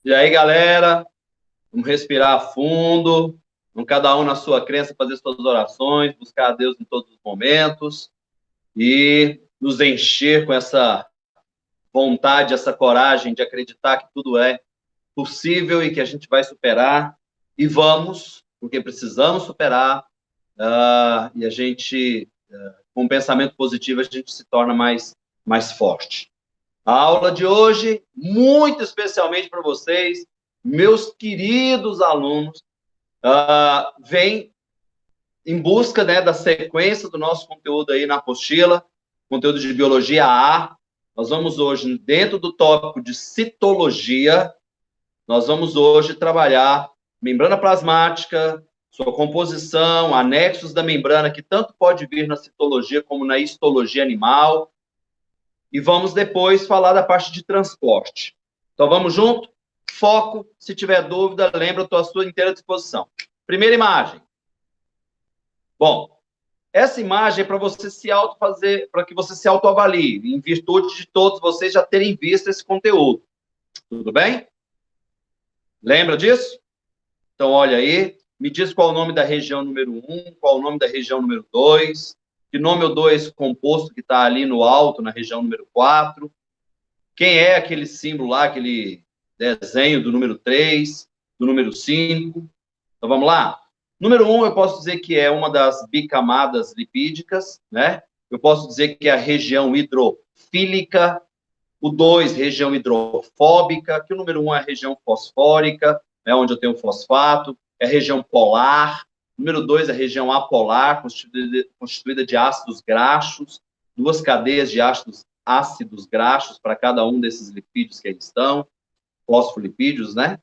E aí, galera, vamos respirar fundo, vamos cada um na sua crença fazer suas orações, buscar a Deus em todos os momentos e nos encher com essa vontade, essa coragem de acreditar que tudo é possível e que a gente vai superar. E vamos, porque precisamos superar, e a gente, com um pensamento positivo, a gente se torna mais forte. A aula de hoje, muito especialmente para vocês, meus queridos alunos, vem em busca, né, da sequência do nosso conteúdo aí na apostila, conteúdo de biologia A. Nós vamos hoje, dentro do tópico de citologia, nós vamos hoje trabalhar membrana plasmática, sua composição, anexos da membrana, que tanto pode vir na citologia como na histologia animal, e vamos depois falar da parte de transporte. Então, vamos junto? Foco. Se tiver dúvida, lembra, eu estou à sua inteira disposição. Primeira imagem. Bom, essa imagem é para você se fazer, para que você se autoavalie, em virtude de todos vocês já terem visto esse conteúdo. Tudo bem? Lembra disso? Então, olha aí, me diz qual o nome da região número 1, qual o nome da região número 2, que nome eu dou a esse composto que está ali no alto, na região número 4, quem é aquele símbolo lá, aquele desenho do número 3, do número 5. Então, vamos lá? Número 1, eu posso dizer que é uma das bicamadas lipídicas, né? Eu posso dizer que é a região hidrofílica. O 2, região hidrofóbica, que o número 1 é a região fosfórica, né, onde eu tenho fosfato, é a região polar. Número 2 é a região apolar, constituída de ácidos graxos, duas cadeias de ácidos graxos para cada um desses lipídios que aí estão, fosfolipídios, né?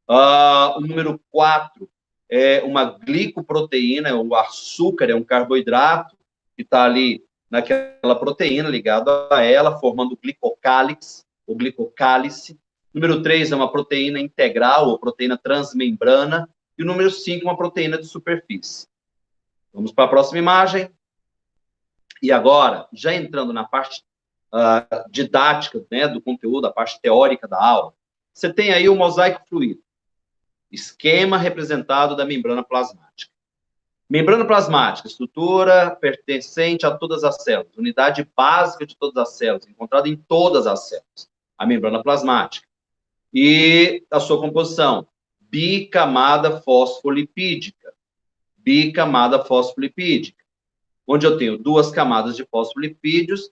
O número 4 é uma glicoproteína, o açúcar é um carboidrato que está ali naquela proteína ligada a ela, formando o glicocálix, ou glicocálice. Número 3 é uma proteína integral, ou proteína transmembrana. E o número 5 uma proteína de superfície. Vamos para a próxima imagem. E agora, já entrando na parte didática, né, do conteúdo, a parte teórica da aula, você tem aí o mosaico fluídico, esquema representado da membrana plasmática. Membrana plasmática, estrutura pertencente a todas as células, unidade básica de todas as células, encontrada em todas as células, a membrana plasmática. E a sua composição, bicamada fosfolipídica, onde eu tenho duas camadas de fosfolipídios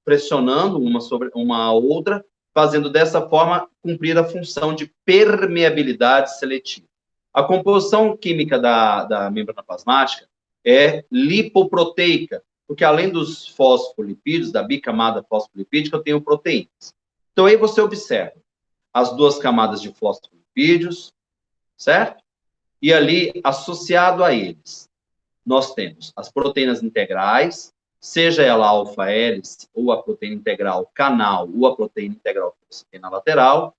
pressionando uma sobre uma outra, fazendo dessa forma cumprir a função de permeabilidade seletiva. A composição química da membrana plasmática é lipoproteica, porque além dos fosfolipídios, da bicamada fosfolipídica, eu tenho proteínas. Então, aí você observa as duas camadas de fosfolipídios, certo? E ali, associado a eles, nós temos as proteínas integrais, seja ela alfa-hélice, ou a proteína integral canal, ou a proteína integral que você tem na lateral.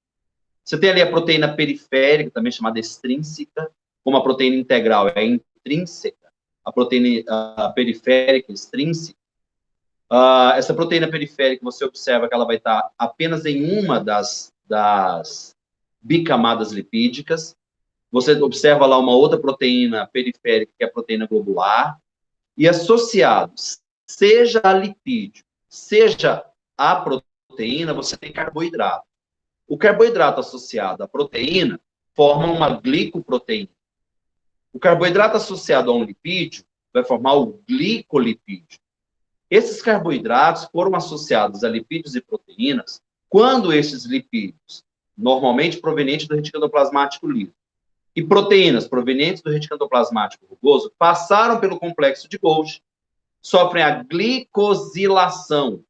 Você tem ali a proteína periférica, também chamada extrínseca, como a proteína integral é intrínseca, a proteína periférica extrínseca. Essa proteína periférica, você observa que ela vai estar apenas em uma das bicamadas lipídicas. Você observa lá uma outra proteína periférica, que é a proteína globular, e associados, seja a lipídio, seja a proteína, você tem carboidrato. O carboidrato associado à proteína forma uma glicoproteína. O carboidrato associado a um lipídio vai formar o glicolipídio. Esses carboidratos foram associados a lipídios e proteínas quando esses lipídios, normalmente provenientes do retículo endoplasmático livre, e proteínas provenientes do retículo endoplasmático rugoso passaram pelo complexo de Golgi, sofrem a glicosilação.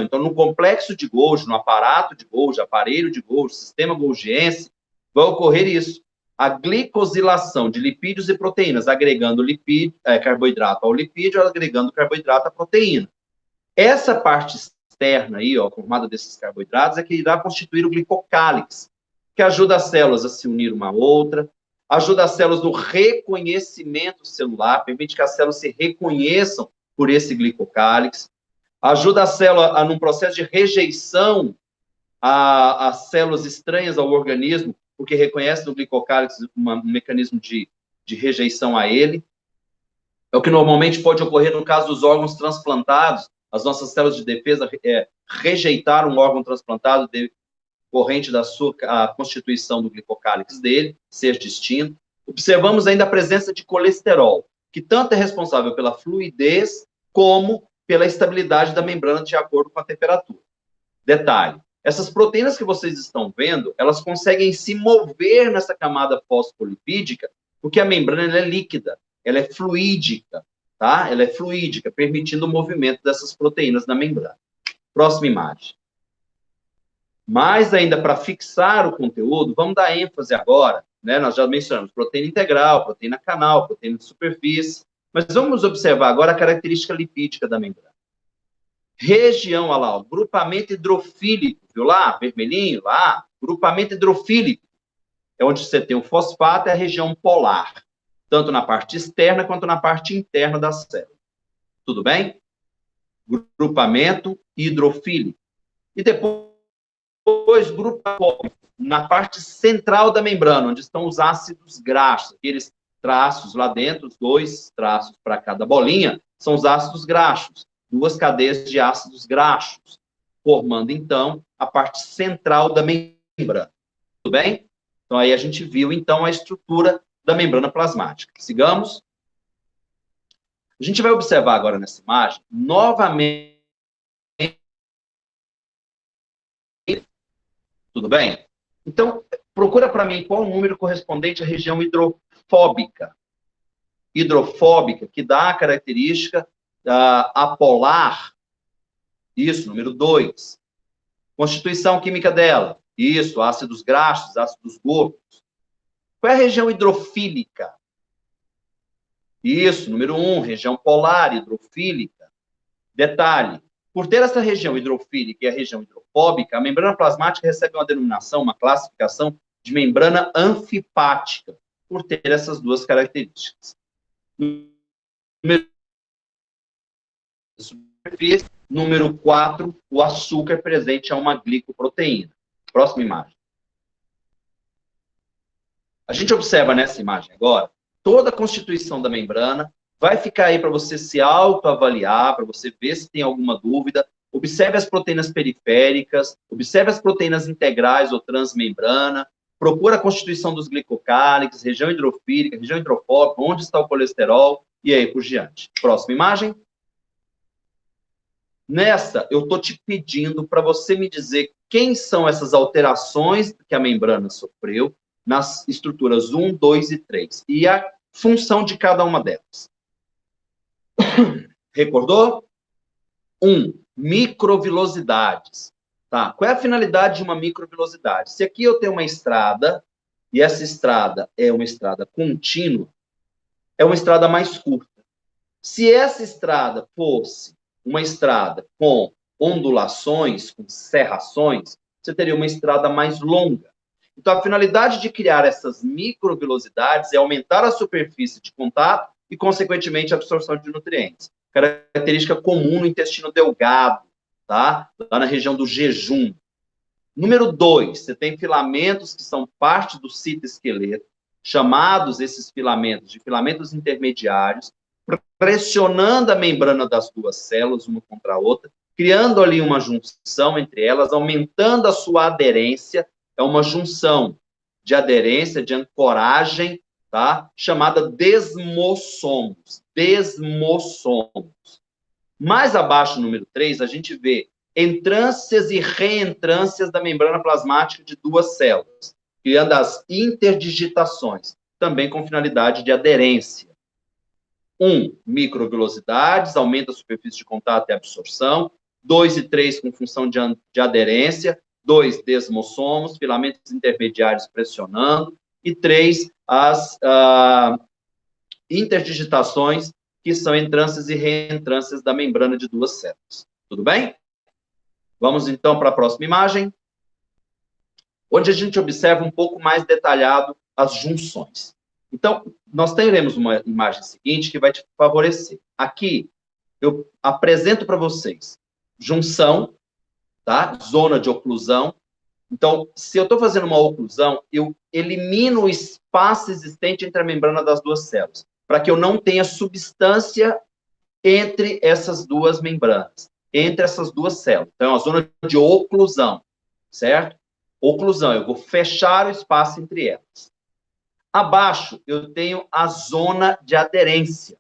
Então, no complexo de Golgi, no aparato de Golgi, aparelho de Golgi, sistema golgiense, vai ocorrer isso. A glicosilação de lipídios e proteínas, agregando carboidrato ao lipídio, agregando carboidrato à proteína. Essa parte externa aí, ó, formada desses carboidratos, é que irá constituir o glicocálix, que ajuda as células a se unir uma à outra, ajuda as células no reconhecimento celular, permite que as células se reconheçam por esse glicocálix, ajuda a célula num processo de rejeição as células estranhas ao organismo, porque reconhecem no glicocálix um mecanismo de rejeição a ele. É o que normalmente pode ocorrer no caso dos órgãos transplantados. As nossas células de defesa rejeitaram um órgão transplantado decorrente da a constituição do glicocálix dele, ser distinto. Observamos ainda a presença de colesterol, que tanto é responsável pela fluidez como pela estabilidade da membrana de acordo com a temperatura. Detalhe, essas proteínas que vocês estão vendo, elas conseguem se mover nessa camada fosfolipídica, porque a membrana é líquida, ela é fluídica, tá? Ela é fluídica, permitindo o movimento dessas proteínas na membrana. Próxima imagem. Mais ainda, para fixar o conteúdo, vamos dar ênfase agora, né? Nós já mencionamos proteína integral, proteína canal, proteína de superfície, mas vamos observar agora a característica lipídica da membrana. Região, olha lá, grupamento hidrofílico, viu lá, vermelhinho, lá, grupamento hidrofílico, é onde você tem o fosfato, é a região polar, tanto na parte externa quanto na parte interna da célula. Tudo bem? Grupamento hidrofílico. E depois, grupamento na parte central da membrana, onde estão os ácidos graxos, aqueles traços lá dentro, os 2 traços para cada bolinha, são os ácidos graxos. 2 cadeias de ácidos graxos, formando, então, a parte central da membrana. Tudo bem? Então, aí a gente viu, então, a estrutura da membrana plasmática. Sigamos. A gente vai observar agora nessa imagem, novamente... Tudo bem? Então, procura para mim qual o número correspondente à região hidrofóbica. Hidrofóbica, que dá a característica apolar. Isso, número 2. Constituição química dela. Isso, ácidos graxos, ácidos gordos. Qual é a região hidrofílica? Isso, número 1, região polar hidrofílica. Detalhe, por ter essa região hidrofílica e a região hidrofóbica, a membrana plasmática recebe uma denominação, uma classificação de membrana anfipática, por ter essas 2 características. Número 4, o açúcar presente é uma glicoproteína. Próxima imagem. A gente observa nessa imagem agora, toda a constituição da membrana, vai ficar aí para você se autoavaliar, para você ver se tem alguma dúvida. Observe as proteínas periféricas, observe as proteínas integrais ou transmembrana, procura a constituição dos glicocálix, região hidrofílica, região hidrofóbica, onde está o colesterol, e aí por diante. Próxima imagem. Nessa, eu estou te pedindo para você me dizer quem são essas alterações que a membrana sofreu nas estruturas 1, 2 e 3, e a função de cada uma delas. Recordou? 1, microvilosidades. Tá? Qual é a finalidade de uma microvilosidade? Se aqui eu tenho uma estrada, e essa estrada é uma estrada contínua, é uma estrada mais curta. Se essa estrada fosse uma estrada com ondulações, com serrações, você teria uma estrada mais longa. Então, a finalidade de criar essas microvilosidades é aumentar a superfície de contato e, consequentemente, a absorção de nutrientes. Característica comum no intestino delgado, tá? Lá na região do jejum. Número 2, você tem filamentos que são parte do citoesqueleto, chamados esses filamentos de filamentos intermediários, pressionando a membrana das 2 células, uma contra a outra, criando ali uma junção entre elas, aumentando a sua aderência. É uma junção de aderência, de ancoragem, tá? Chamada desmossomos. Desmossomos. Mais abaixo, número 3, a gente vê entrâncias e reentrâncias da membrana plasmática de 2 células, criando as interdigitações, também com finalidade de aderência. 1, microvilosidades, aumenta a superfície de contato e absorção. 2 e 3, com função de aderência. 2, desmossomos, filamentos intermediários pressionando. E 3, as interdigitações, que são entrâncias e reentrâncias da membrana de 2 células. Tudo bem? Vamos, então, para a próxima imagem, onde a gente observa um pouco mais detalhado as junções. Então, nós teremos uma imagem seguinte que vai te favorecer. Aqui, eu apresento para vocês junção, tá? Zona de oclusão, Então, se eu estou fazendo uma oclusão, eu elimino o espaço existente entre a membrana das duas células, para que eu não tenha substância entre essas duas membranas, entre essas duas células. Então, é uma zona de oclusão, certo? Oclusão, eu vou fechar o espaço entre elas. Abaixo, eu tenho a zona de aderência.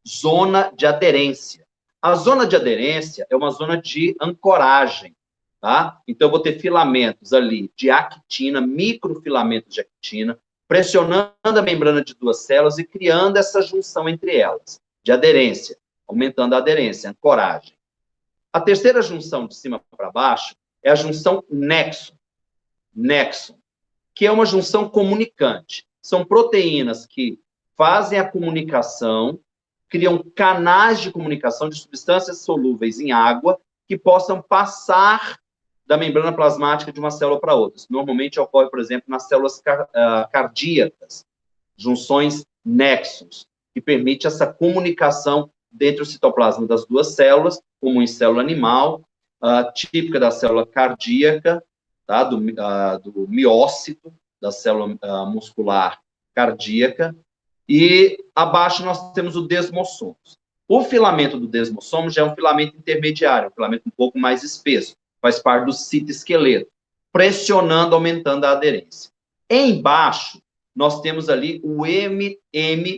Zona de aderência. A zona de aderência é uma zona de ancoragem, tá? Então, eu vou ter filamentos ali de actina, microfilamentos de actina, pressionando a membrana de duas células e criando essa junção entre elas, de aderência, aumentando a aderência, a ancoragem. A terceira junção de cima para baixo é a junção nexon, que é uma junção comunicante. São proteínas que fazem a comunicação, criam canais de comunicação de substâncias solúveis em água que possam passar da membrana plasmática de uma célula para outra. Isso normalmente ocorre, por exemplo, nas células cardíacas, junções nexons, que permite essa comunicação dentro do citoplasma das duas células, como em célula animal, típica da célula cardíaca, tá? do miócito, da célula muscular cardíaca, e abaixo nós temos o desmossomos. O filamento do desmossomo já é um filamento intermediário, um filamento um pouco mais espesso, faz parte do citoesqueleto, pressionando, aumentando a aderência. Embaixo, nós temos ali o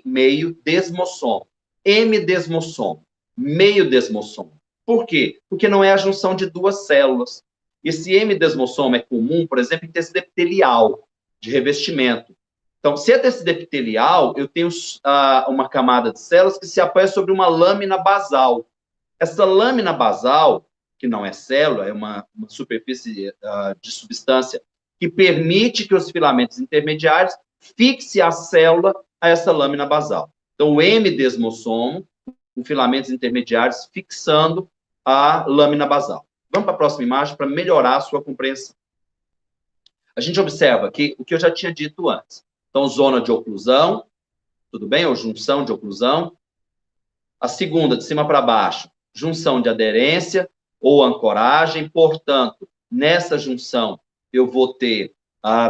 meio desmossomo. M-desmossomo, meio desmossomo. Por quê? Porque não é a junção de duas células. Esse M-desmossomo é comum, por exemplo, em tecido epitelial, de revestimento. Então, se é tecido epitelial, eu tenho uma camada de células que se apoia sobre uma lâmina basal. Essa lâmina basal, que não é célula, é uma superfície de substância que permite que os filamentos intermediários fixem a célula a essa lâmina basal. Então, o M-desmossomo, com filamentos intermediários fixando a lâmina basal. Vamos para a próxima imagem para melhorar a sua compreensão. A gente observa aqui o que eu já tinha dito antes. Então, zona de oclusão, tudo bem? Ou junção de oclusão. A segunda, de cima para baixo, junção de aderência ou ancoragem. Portanto, nessa junção, eu vou ter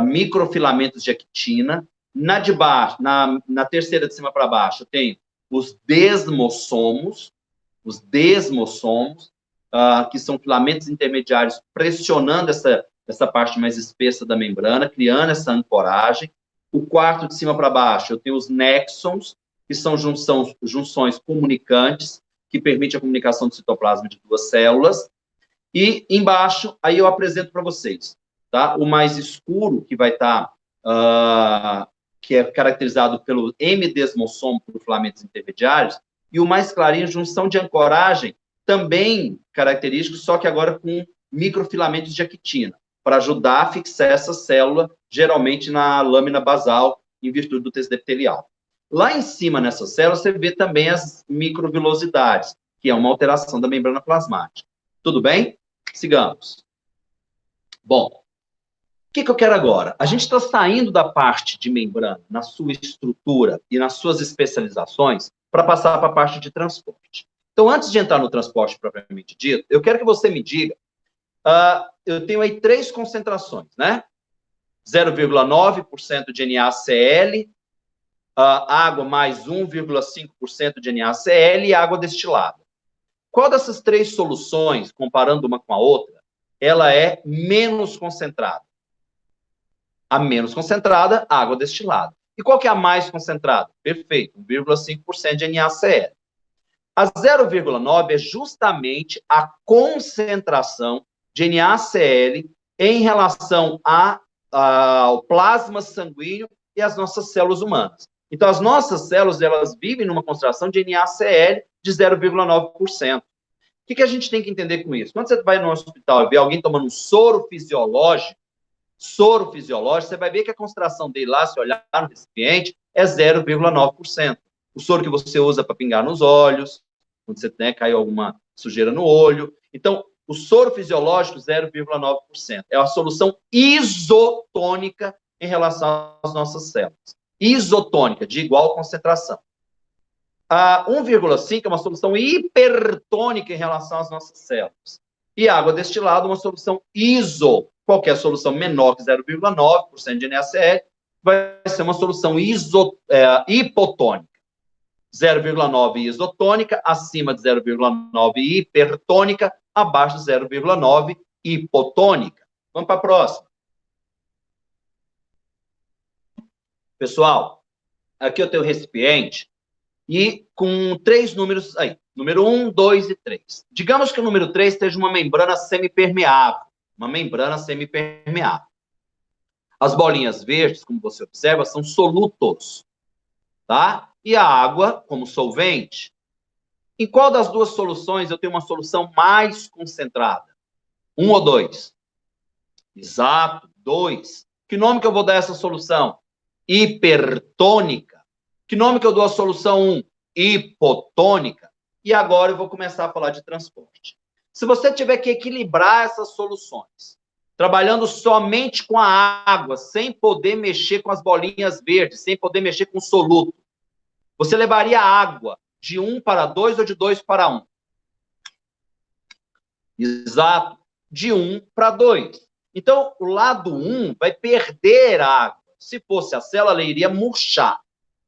microfilamentos de actina. Na de baixo, na terceira de cima para baixo, eu tenho os desmossomos, que são filamentos intermediários pressionando essa parte mais espessa da membrana, criando essa ancoragem. O quarto de cima para baixo, eu tenho os nexons, que são junções comunicantes, que permitem a comunicação do citoplasma de duas células. E embaixo, aí eu apresento para vocês, tá? O mais escuro, que vai estar, que é caracterizado pelo M-desmossomo, por filamentos intermediários, e o mais clarinho, junção de ancoragem, também característico, só que agora com microfilamentos de actina, para ajudar a fixar essa célula, geralmente na lâmina basal, em virtude do tecido epitelial. Lá em cima, nessa célula, você vê também as microvilosidades, que é uma alteração da membrana plasmática. Tudo bem? Sigamos. Bom, o que eu quero agora? A gente está saindo da parte de membrana, na sua estrutura e nas suas especializações, para passar para a parte de transporte. Então, antes de entrar no transporte propriamente dito, eu quero que você me diga, eu tenho aí 3 concentrações, né? 0,9% de NaCl, água mais 1,5% de NaCl e água destilada. Qual dessas 3 soluções, comparando uma com a outra, ela é menos concentrada? A menos concentrada, água destilada. E qual que é a mais concentrada? Perfeito, 1,5% de NaCl. A 0,9 é justamente a concentração de NaCl em relação ao plasma sanguíneo e às nossas células humanas. Então, as nossas células, elas vivem numa concentração de NaCl de 0,9%. O que a gente tem que entender com isso? Quando você vai no hospital e vê alguém tomando um soro fisiológico, você vai ver que a concentração dele lá, se olhar no recipiente, é 0,9%. O soro que você usa para pingar nos olhos, quando você caiu alguma sujeira no olho. Então, o soro fisiológico, 0,9%. É uma solução isotônica em relação às nossas células. Isotônica, de igual concentração. A 1,5 é uma solução hipertônica em relação às nossas células. E água destilada, uma solução ISO. Qualquer solução menor que 0,9% de NaCl vai ser uma solução hipotônica. 0,9 isotônica, acima de 0,9 hipertônica, abaixo de 0,9 hipotônica. Vamos para a próxima. Pessoal, aqui eu tenho o recipiente e com 3 números aí. Número 1, 2 e 3. Digamos que o número 3 esteja uma membrana semipermeável. Uma membrana semipermeável. As bolinhas verdes, como você observa, são solutos. Tá? E a água, como solvente. Em qual das duas soluções eu tenho uma solução mais concentrada? 1 ou 2? Exato, 2. Que nome que eu vou dar a essa solução? Hipertônica. Que nome que eu dou à solução 1? Hipotônica. E agora eu vou começar a falar de transporte. Se você tiver que equilibrar essas soluções, trabalhando somente com a água, sem poder mexer com as bolinhas verdes, sem poder mexer com o soluto, você levaria a água de 1 para 2 ou de 2 para 1? Exato, de 1 para 2. Então, o lado 1 vai perder água. Se fosse a célula, ela iria murchar.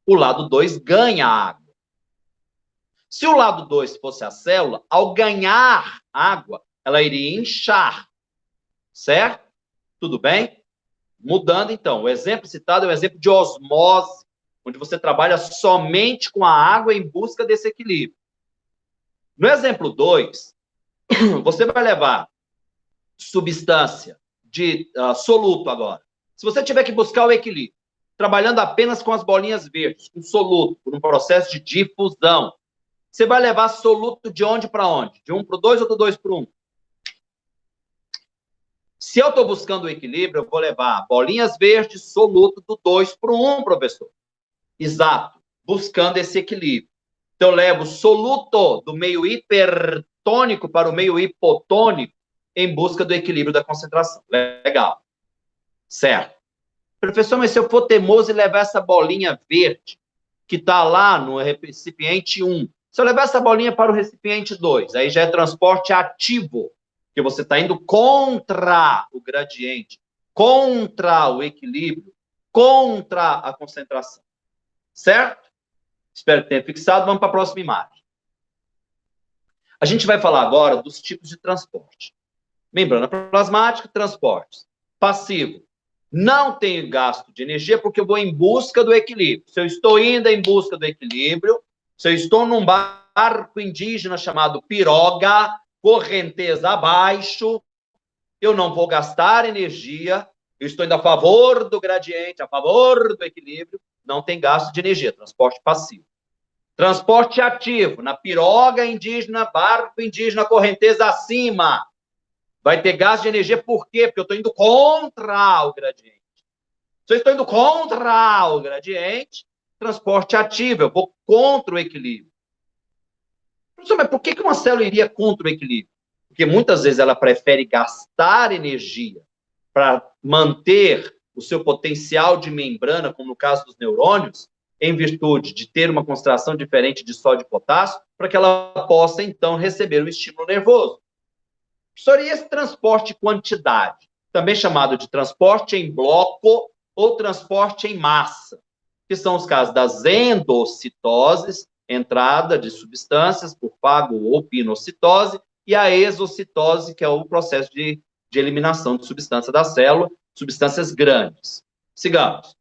O lado 2 ganha água. Se o lado 2 fosse a célula, ao ganhar água, ela iria inchar. Certo? Tudo bem? Mudando, então. O exemplo citado é o exemplo de osmose, onde você trabalha somente com a água em busca desse equilíbrio. No exemplo 2, você vai levar substância de soluto agora. Se você tiver que buscar o equilíbrio, trabalhando apenas com as bolinhas verdes, com soluto, por um processo de difusão, você vai levar soluto de onde para onde? De 1 para o 2 ou do 2 para o 1? Se eu estou buscando o equilíbrio, eu vou levar bolinhas verdes, soluto do 2 para o 1, professor. Exato, buscando esse equilíbrio. Então, eu levo soluto do meio hipertônico para o meio hipotônico em busca do equilíbrio da concentração. Legal. Certo. Professor, mas se eu for teimoso e levar essa bolinha verde, que está lá no recipiente 1, se eu levar essa bolinha para o recipiente 2, aí já é transporte ativo, porque você está indo contra o gradiente, contra o equilíbrio, contra a concentração. Certo? Espero que tenha fixado. Vamos para a próxima imagem. A gente vai falar agora dos tipos de transporte. Membrana plasmática, transportes. Passivo. Não tenho gasto de energia porque eu vou em busca do equilíbrio. Se eu estou indo em busca do equilíbrio, se eu estou num barco indígena chamado piroga, correnteza abaixo, eu não vou gastar energia, eu estou indo a favor do gradiente, a favor do equilíbrio, não tem gasto de energia, transporte passivo. Transporte ativo, na piroga indígena, barco indígena, correnteza acima. Vai ter gasto de energia por quê? Porque eu estou indo contra o gradiente. Se eu estou indo contra o gradiente, transporte ativo, eu vou contra o equilíbrio. Professor, mas por que uma célula iria contra o equilíbrio? Porque muitas vezes ela prefere gastar energia para manter o seu potencial de membrana, como no caso dos neurônios, em virtude de ter uma concentração diferente de sódio e potássio, para que ela possa, então, receber o estímulo nervoso. Professor, e esse transporte quantidade? Também chamado de transporte em bloco ou transporte em massa, que são os casos das endocitoses, entrada de substâncias por fago ou pinocitose, e a exocitose, que é o processo de eliminação de substância da célula, substâncias grandes. Sigamos.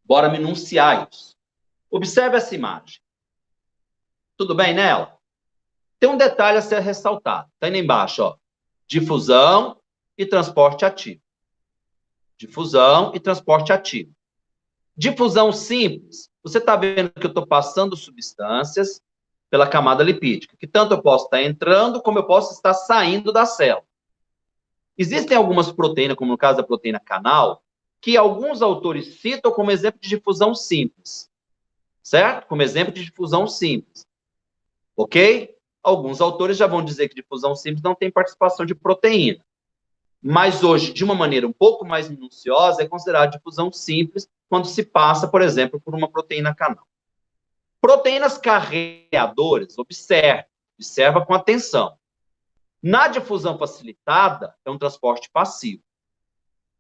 Bora me enunciar isso. Observe essa imagem. Tudo bem nela? Tem um detalhe a ser ressaltado. Está aí embaixo, ó. Difusão e transporte ativo. Difusão e transporte ativo. Difusão simples. Você está vendo que eu estou passando substâncias pela camada lipídica, que tanto eu posso estar entrando, como eu posso estar saindo da célula. Existem algumas proteínas, como no caso da proteína canal, que alguns autores citam como exemplo de difusão simples. Certo? Como exemplo de difusão simples. Ok? Alguns autores já vão dizer que difusão simples não tem participação de proteína. Mas hoje, de uma maneira um pouco mais minuciosa, é considerada difusão simples quando se passa, por exemplo, por uma proteína canal. Proteínas carreadoras, observa com atenção. Na difusão facilitada, é um transporte passivo.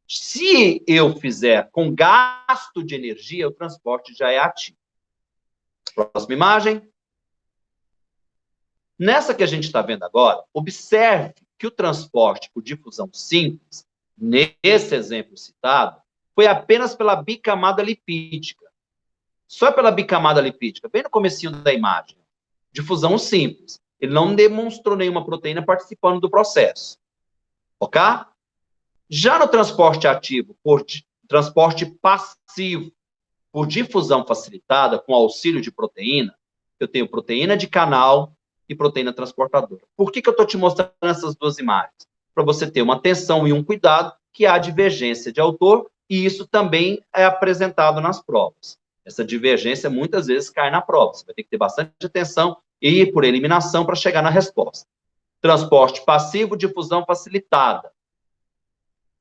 Se eu fizer com gasto de energia, o transporte já é ativo. Próxima imagem. Nessa que a gente está vendo agora, observe que o transporte por difusão simples, nesse exemplo citado, foi apenas pela bicamada lipídica. Só pela bicamada lipídica, bem no comecinho da imagem. Difusão simples. Ele não demonstrou nenhuma proteína participando do processo. Ok? Já no transporte ativo, por transporte passivo, por difusão facilitada, com auxílio de proteína, eu tenho proteína de canal e proteína transportadora. Por que eu estou te mostrando essas duas imagens? Para você ter uma atenção e um cuidado que há divergência de autor, e isso também é apresentado nas provas. Essa divergência muitas vezes cai na prova. Você vai ter que ter bastante atenção e ir por eliminação para chegar na resposta. Transporte passivo, difusão facilitada.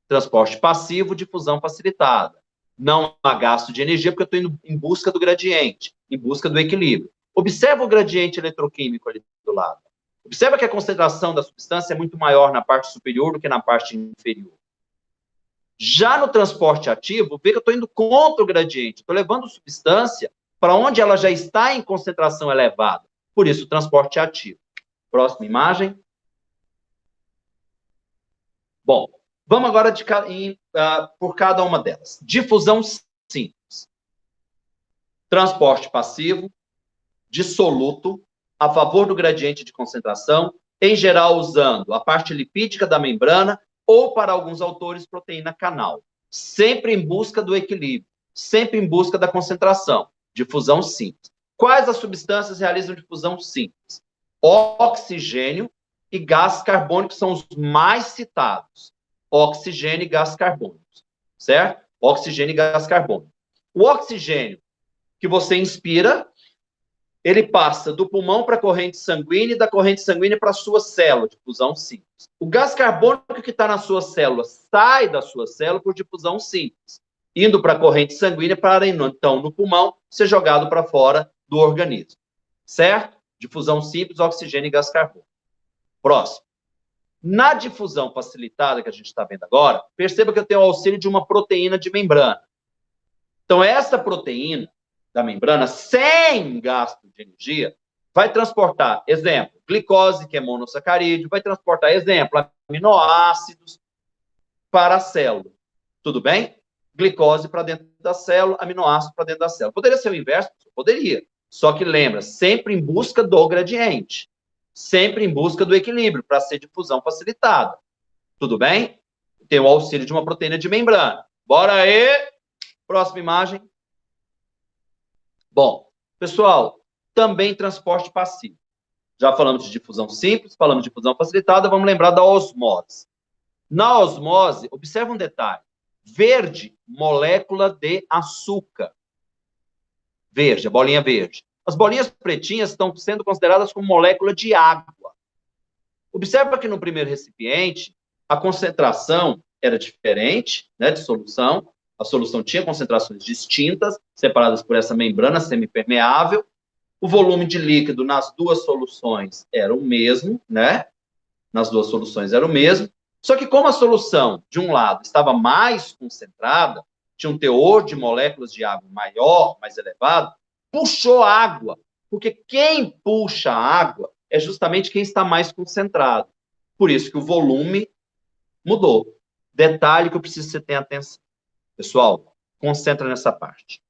Transporte passivo, difusão facilitada. Não há gasto de energia, porque eu estou indo em busca do gradiente, em busca do equilíbrio. Observa o gradiente eletroquímico ali do lado. Observa que a concentração da substância é muito maior na parte superior do que na parte inferior. Já no transporte ativo, vê que eu estou indo contra o gradiente. Estou levando substância para onde ela já está em concentração elevada. Por isso, transporte ativo. Próxima imagem. Bom, vamos agora por cada uma delas. Difusão simples. Transporte passivo, dissoluto, a favor do gradiente de concentração, em geral usando a parte lipídica da membrana ou, para alguns autores, proteína canal. Sempre em busca do equilíbrio, sempre em busca da concentração. Difusão simples. Quais as substâncias realizam difusão simples? Oxigênio e gás carbônico são os mais citados. Oxigênio e gás carbônico, certo? Oxigênio e gás carbônico. O oxigênio que você inspira, ele passa do pulmão para a corrente sanguínea e da corrente sanguínea para a sua célula, difusão simples. O gás carbônico que está na sua célula sai da sua célula por difusão simples, indo para a corrente sanguínea para, então, no pulmão, ser jogado para fora do organismo. Certo? Difusão simples, oxigênio e gás carbônico. Próximo. Na difusão facilitada que a gente está vendo agora, perceba que eu tenho o auxílio de uma proteína de membrana. Então, essa proteína da membrana, sem gasto de energia, vai transportar, exemplo, glicose, que é monossacarídeo, vai transportar, exemplo, aminoácidos para a célula. Tudo bem? Glicose para dentro da célula, aminoácido para dentro da célula. Poderia ser o inverso? Poderia. Só que lembra, sempre em busca do gradiente. Sempre em busca do equilíbrio, para ser difusão facilitada. Tudo bem? Tem o auxílio de uma proteína de membrana. Bora aí! Próxima imagem. Bom, pessoal, também transporte passivo. Já falamos de difusão simples, falamos de difusão facilitada, vamos lembrar da osmose. Na osmose, observa um detalhe. Verde, molécula de açúcar. Verde, a bolinha verde. As bolinhas pretinhas estão sendo consideradas como molécula de água. Observa que no primeiro recipiente, a concentração era diferente, né, de solução. A solução tinha concentrações distintas, separadas por essa membrana semipermeável. O volume de líquido nas duas soluções era o mesmo, né? Nas duas soluções era o mesmo. Só que como a solução, de um lado, estava mais concentrada, tinha um teor de moléculas de água maior, mais elevado, puxou água. Porque quem puxa água é justamente quem está mais concentrado. Por isso que o volume mudou. Detalhe que eu preciso que você tenha atenção. Pessoal, concentra nessa parte.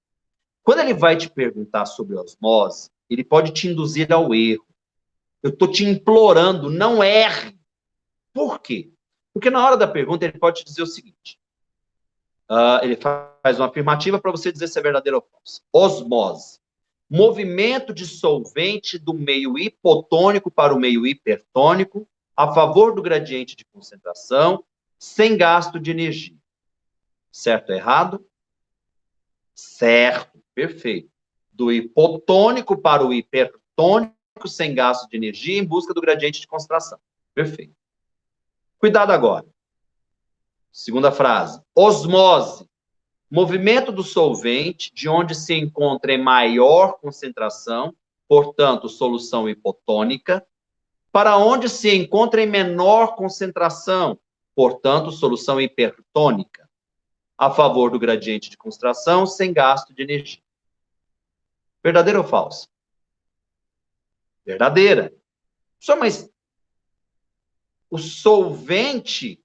Quando ele vai te perguntar sobre osmose, ele pode te induzir ao erro. Eu estou te implorando, não erre. Por quê? Porque na hora da pergunta ele pode te dizer o seguinte. Ele faz uma afirmativa para você dizer se é verdadeiro ou falso. Osmose. Movimento de solvente do meio hipotônico para o meio hipertônico a favor do gradiente de concentração, sem gasto de energia. Certo ou errado? Certo, perfeito. Do hipotônico para o hipertônico, sem gasto de energia, em busca do gradiente de concentração. Perfeito. Cuidado agora. Segunda frase. Osmose. Movimento do solvente, de onde se encontra em maior concentração, portanto, solução hipotônica, para onde se encontra em menor concentração, portanto, solução hipertônica, a favor do gradiente de concentração, sem gasto de energia. Verdadeira ou falsa? Verdadeira. Só, mas o solvente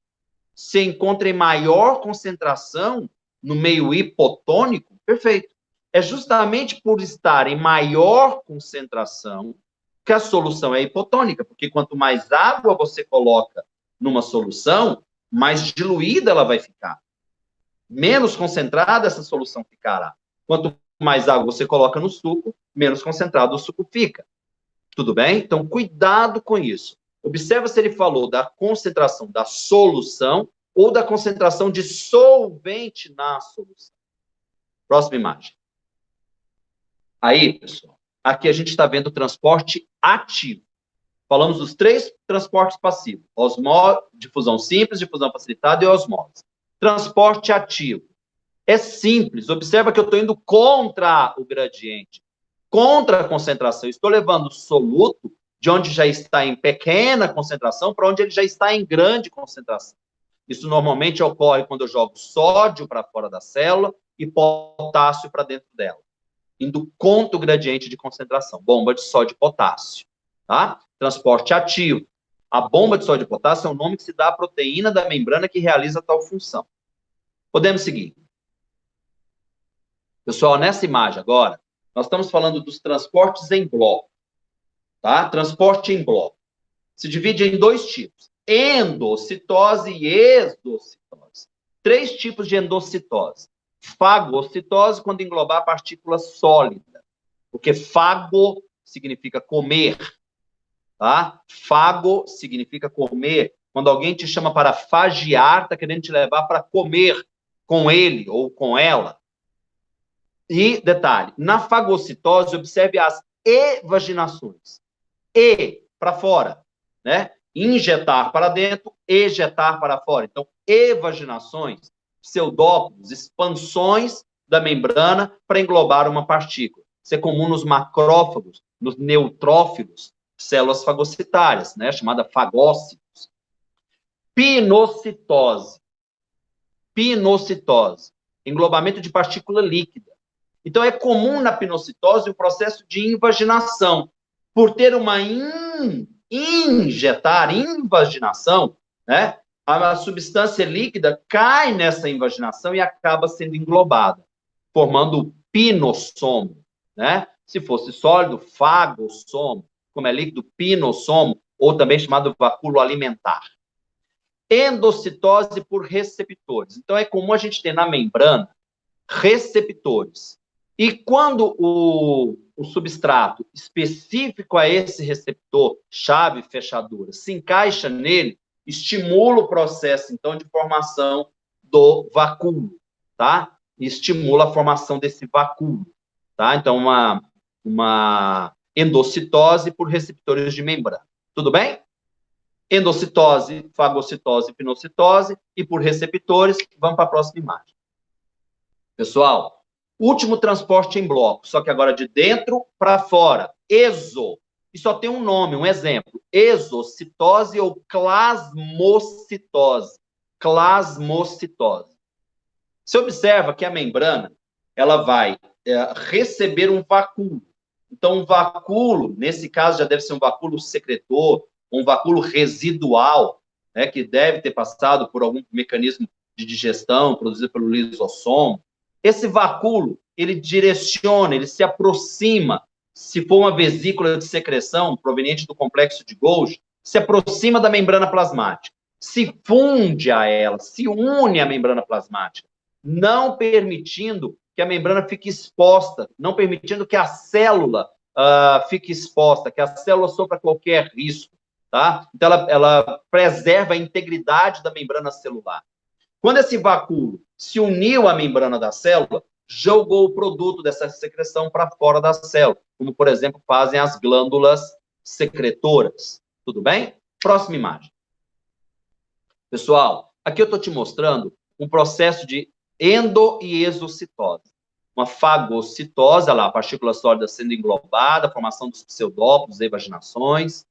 se encontra em maior concentração no meio hipotônico? Perfeito. É justamente por estar em maior concentração que a solução é hipotônica, porque quanto mais água você coloca numa solução, mais diluída ela vai ficar. Menos concentrada essa solução ficará. Quanto mais água você coloca no suco, menos concentrado o suco fica. Tudo bem? Então, cuidado com isso. Observa se ele falou da concentração da solução ou da concentração de solvente na solução. Próxima imagem. Aí, pessoal, aqui a gente está vendo o transporte ativo. Falamos dos 3 transportes passivos: difusão simples, difusão facilitada e osmose. Transporte ativo. É simples. Observa que eu estou indo contra o gradiente, contra a concentração. Estou levando o soluto de onde já está em pequena concentração para onde ele já está em grande concentração. Isso normalmente ocorre quando eu jogo sódio para fora da célula e potássio para dentro dela, indo contra o gradiente de concentração. Bomba de sódio e potássio, tá? Transporte ativo. A bomba de sódio e potássio é o nome que se dá à proteína da membrana que realiza tal função. Podemos seguir. Pessoal, nessa imagem agora, nós estamos falando dos transportes em bloco, tá? Transporte em bloco. Se divide em 2 tipos: endocitose e exocitose. 3 tipos de endocitose. Fagocitose, quando englobar a partícula sólida, porque fago significa comer, tá? Fago significa comer. Quando alguém te chama para fagiar, está querendo te levar para comer com ele ou com ela. E, detalhe, na fagocitose, observe as evaginações. E, para fora, né? Injetar para dentro, ejetar para fora. Então, evaginações, pseudópodos, expansões da membrana para englobar uma partícula. Isso é comum nos macrófagos, nos neutrófilos, células fagocitárias, né? Chamada fagócitos. Pinocitose. Pinocitose. Englobamento de partícula líquida. Então, é comum na pinocitose o processo de invaginação. Por ter uma invaginação, né? A substância líquida cai nessa invaginação e acaba sendo englobada, formando o pinossomo, né? Se fosse sólido, fagossomo. Como é líquido, pinossomo, ou também chamado vacúolo alimentar. Endocitose por receptores. Então, é comum a gente ter na membrana receptores. E quando o substrato específico a esse receptor, chave fechadura, se encaixa nele, estimula o processo, então, de formação do vacúolo, tá? Estimula a formação desse vacúolo, tá? Então, uma endocitose por receptores de membrana. Tudo bem? Endocitose, fagocitose, pinocitose, e por receptores, vamos para a próxima imagem. Pessoal, último transporte em bloco, só que agora de dentro para fora, exo. E só tem um nome, um exemplo: exocitose ou plasmocitose. Plasmocitose. Você observa que a membrana, ela vai receber um vacúolo. Então, um vacúolo, nesse caso, já deve ser um vacúolo secretor, um vacúolo residual, né, que deve ter passado por algum mecanismo de digestão produzido pelo lisossomo. Esse vacúolo, ele direciona, ele se aproxima, se for uma vesícula de secreção proveniente do complexo de Golgi, se aproxima da membrana plasmática, se funde a ela, se une à membrana plasmática, não permitindo que a membrana fique exposta, não permitindo que a célula fique exposta, que a célula sofra qualquer risco, tá? Então, ela preserva a integridade da membrana celular. Quando esse vacúolo se uniu à membrana da célula, jogou o produto dessa secreção para fora da célula, como, por exemplo, fazem as glândulas secretoras. Tudo bem? Próxima imagem. Pessoal, aqui eu estou te mostrando um processo de endo- e exocitose. Uma fagocitose, olha lá, a partícula sólida sendo englobada, a formação dos pseudópodos, evaginações.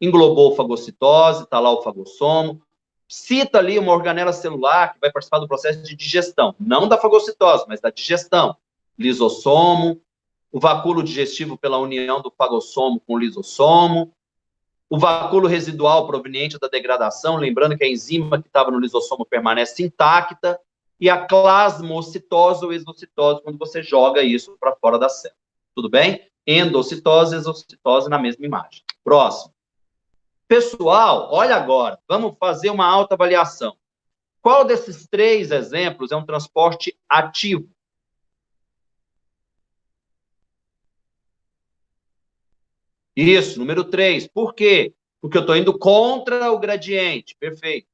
englobou fagocitose, está lá o fagossomo, cita ali uma organela celular que vai participar do processo de digestão, não da fagocitose, mas da digestão, lisossomo, o vacúolo digestivo pela união do fagossomo com o lisossomo, o vacúolo residual proveniente da degradação, lembrando que a enzima que estava no lisossomo permanece intacta, e a plasmocitose ou exocitose, quando você joga isso para fora da célula. Tudo bem? Endocitose e exocitose na mesma imagem. Próximo. Pessoal, olha agora, vamos fazer uma autoavaliação. Qual desses 3 exemplos é um transporte ativo? Isso, número 3. Por quê? Porque eu estou indo contra o gradiente. Perfeito.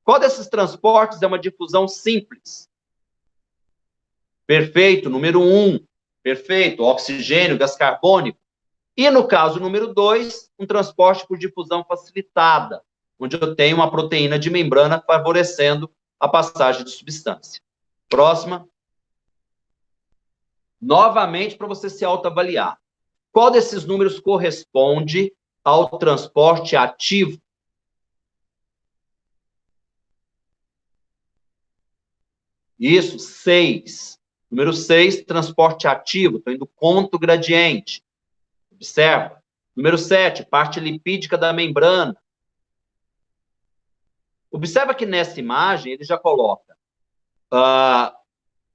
Qual desses transportes é uma difusão simples? Perfeito. Número 1. Perfeito. Oxigênio, gás carbônico. E no caso número 2, um transporte por difusão facilitada, onde eu tenho uma proteína de membrana favorecendo a passagem de substância. Próxima. Novamente, para você se autoavaliar. Qual desses números corresponde ao transporte ativo? Isso, 6. Número 6, transporte ativo. Estou indo contra o gradiente. Observa. Número 7, parte lipídica da membrana. Observa que nessa imagem ele já coloca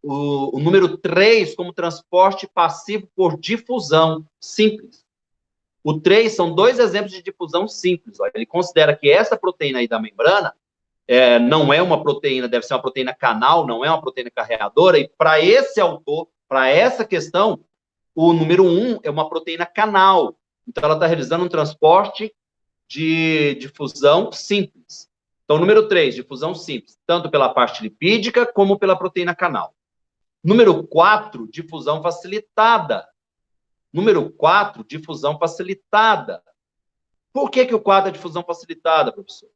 o número 3 como transporte passivo por difusão simples. O 3 são 2 exemplos de difusão simples. Olha, ele considera que essa proteína aí da membrana não é uma proteína, deve ser uma proteína canal, não é uma proteína carreadora, e para esse autor, para essa questão, o número 1 é uma proteína canal. Então, ela está realizando um transporte de difusão simples. Então, número 3, difusão simples, tanto pela parte lipídica como pela proteína canal. Número 4, difusão facilitada. Número 4, difusão facilitada. Por que o 4 é difusão facilitada, professor?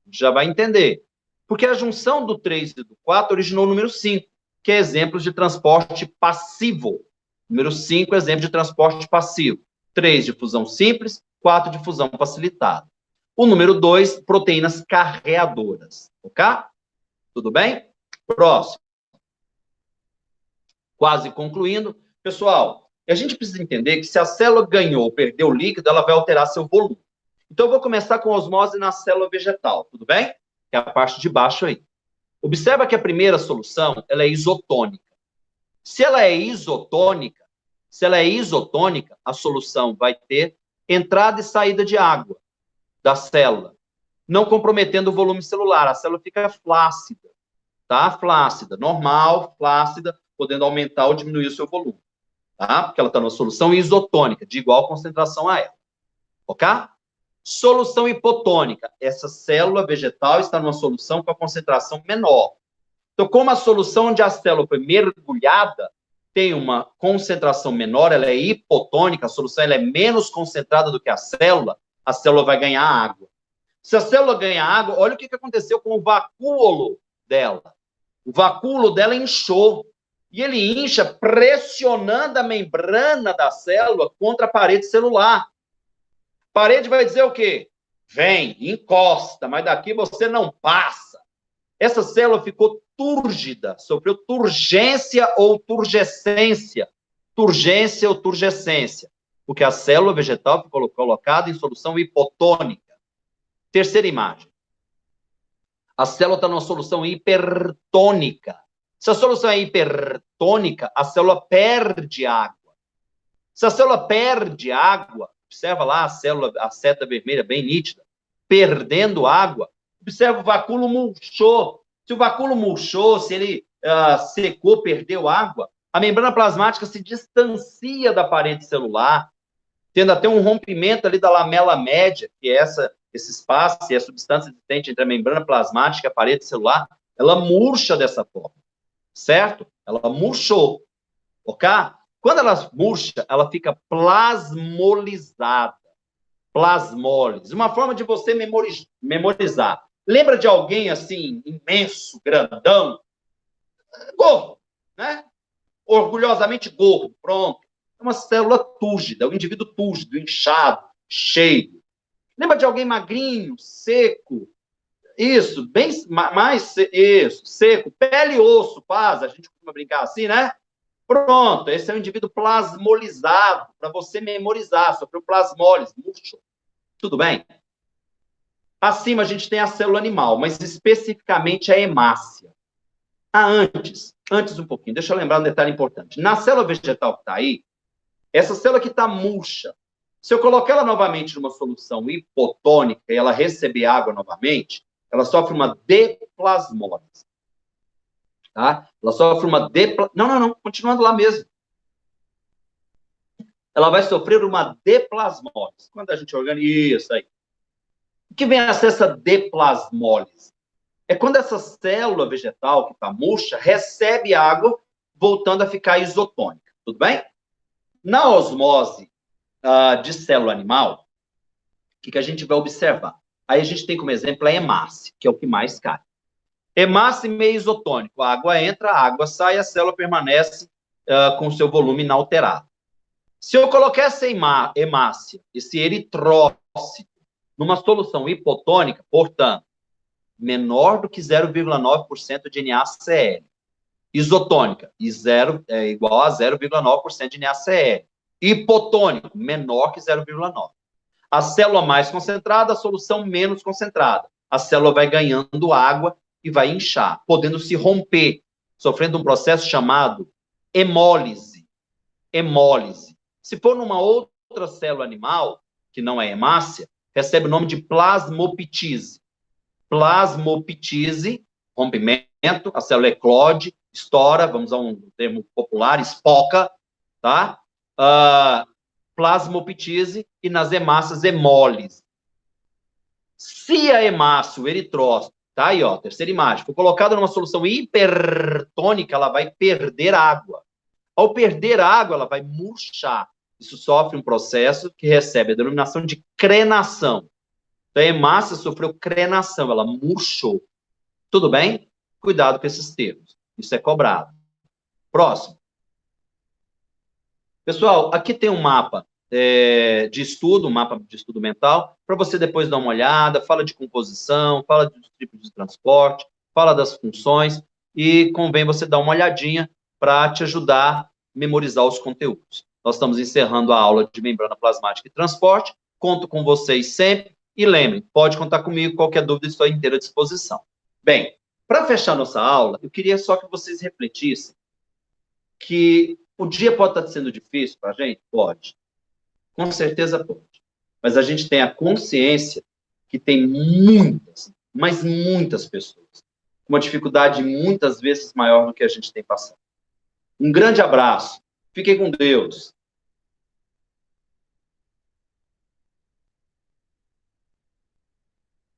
Já vai entender. Porque a junção do 3 e do 4 originou o número 5, que é exemplo de transporte passivo. Número 5, exemplo de transporte passivo. 3, difusão simples, 4, difusão facilitada. O número 2, proteínas carreadoras. Ok? Tudo bem? Próximo. Quase concluindo. Pessoal, a gente precisa entender que se a célula ganhou ou perdeu líquido, ela vai alterar seu volume. Então, eu vou começar com osmose na célula vegetal, tudo bem? Que é a parte de baixo aí. Observa que a primeira solução, ela é isotônica. Se ela é isotônica, a solução vai ter entrada e saída de água da célula, não comprometendo o volume celular. A célula fica flácida, tá? Flácida, normal, flácida, podendo aumentar ou diminuir o seu volume, tá? Porque ela está numa solução isotônica, de igual concentração a ela, ok? Solução hipotônica. Essa célula vegetal está numa solução com a concentração menor. Então, como a solução onde a célula foi mergulhada tem uma concentração menor, ela é hipotônica, a solução ela é menos concentrada do que a célula vai ganhar água. Se a célula ganha água, olha o que aconteceu com o vacúolo dela. O vacúolo dela inchou. E ele incha pressionando a membrana da célula contra a parede celular. A parede vai dizer o quê? Vem, encosta, mas daqui você não passa. Essa célula ficou túrgida, sofreu turgência ou turgescência. Turgência ou turgescência. Porque a célula vegetal ficou colocada em solução hipotônica. Terceira imagem. A célula está numa solução hipertônica. Se a solução é hipertônica, a célula perde água. Se a célula perde água, observa lá a célula, a seta vermelha bem nítida, perdendo água, observa o vacúolo murchou. Se o vacúolo murchou, se ele secou, perdeu água, a membrana plasmática se distancia da parede celular, tendo até um rompimento ali da lamela média, que é esse espaço e a substância existente entre a membrana plasmática e a parede celular, ela murcha dessa forma, certo? Ela murchou, ok? Quando ela murcha, ela fica plasmolizada. Plasmólise. Uma forma de você memorizar. Lembra de alguém assim, imenso, grandão? Gordo, né? Orgulhosamente gordo, pronto. É uma célula túrgida, um indivíduo túrgido, inchado, cheio. Lembra de alguém magrinho, seco? Isso, bem mais isso, seco, pele e osso, quase. A gente costuma brincar assim, né? Pronto, esse é um indivíduo plasmolizado, para você memorizar, sofreu plasmólise, murcho. Tudo bem? Acima a gente tem a célula animal, mas especificamente a hemácia. Antes um pouquinho, deixa eu lembrar um detalhe importante. Na célula vegetal que está aí, essa célula que está murcha, se eu colocar ela novamente numa solução hipotônica e ela receber água novamente, ela sofre uma deplasmólise. Tá? Ela sofre uma Não, continuando lá mesmo. Ela vai sofrer uma deplasmólise. Quando a gente organiza isso aí. O que vem a ser essa deplasmólise? É quando essa célula vegetal que está murcha recebe água, voltando a ficar isotônica. Tudo bem? Na osmose de célula animal, o que a gente vai observar? Aí a gente tem como exemplo a hemácia, que é o que mais cai. Hemácia meio isotônico. A água entra, a água sai, a célula permanece com seu volume inalterado. Se eu colocar essa hemácia, esse eritrócito, numa solução hipotônica, portanto, menor do que 0,9% de NaCl. Isotônica, igual a 0,9% de NaCl. Hipotônico, menor que 0,9%. A célula mais concentrada, a solução menos concentrada. A célula vai ganhando água e vai inchar, podendo se romper, sofrendo um processo chamado hemólise. Hemólise. Se for numa outra célula animal, que não é hemácia, recebe o nome de plasmoptise. Plasmoptise, rompimento, a célula eclode, estoura, vamos usar um termo popular, espoca, tá? Plasmoptise e nas hemácias hemólise. Se a hemácia, o eritrócito, tá aí, ó, terceira imagem, for colocada numa solução hipertônica, ela vai perder água. Ao perder água, ela vai murchar. Isso sofre um processo que recebe a denominação de crenação. Então, a hemácia sofreu crenação, ela murchou. Tudo bem? Cuidado com esses termos. Isso é cobrado. Próximo. Pessoal, aqui tem um mapa de estudo, um mapa de estudo mental, para você depois dar uma olhada, fala de composição, fala dos tipos de transporte, fala das funções, e convém você dar uma olhadinha para te ajudar a memorizar os conteúdos. Nós estamos encerrando a aula de membrana plasmática e transporte, conto com vocês sempre, e lembrem, pode contar comigo, qualquer dúvida, estou à inteira disposição. Bem, para fechar nossa aula, eu queria só que vocês refletissem que o dia pode estar sendo difícil para a gente? Pode. Com certeza pode. Mas a gente tem a consciência que tem muitas, mas muitas pessoas com uma dificuldade muitas vezes maior do que a gente tem passado. Um grande abraço. Fiquem com Deus.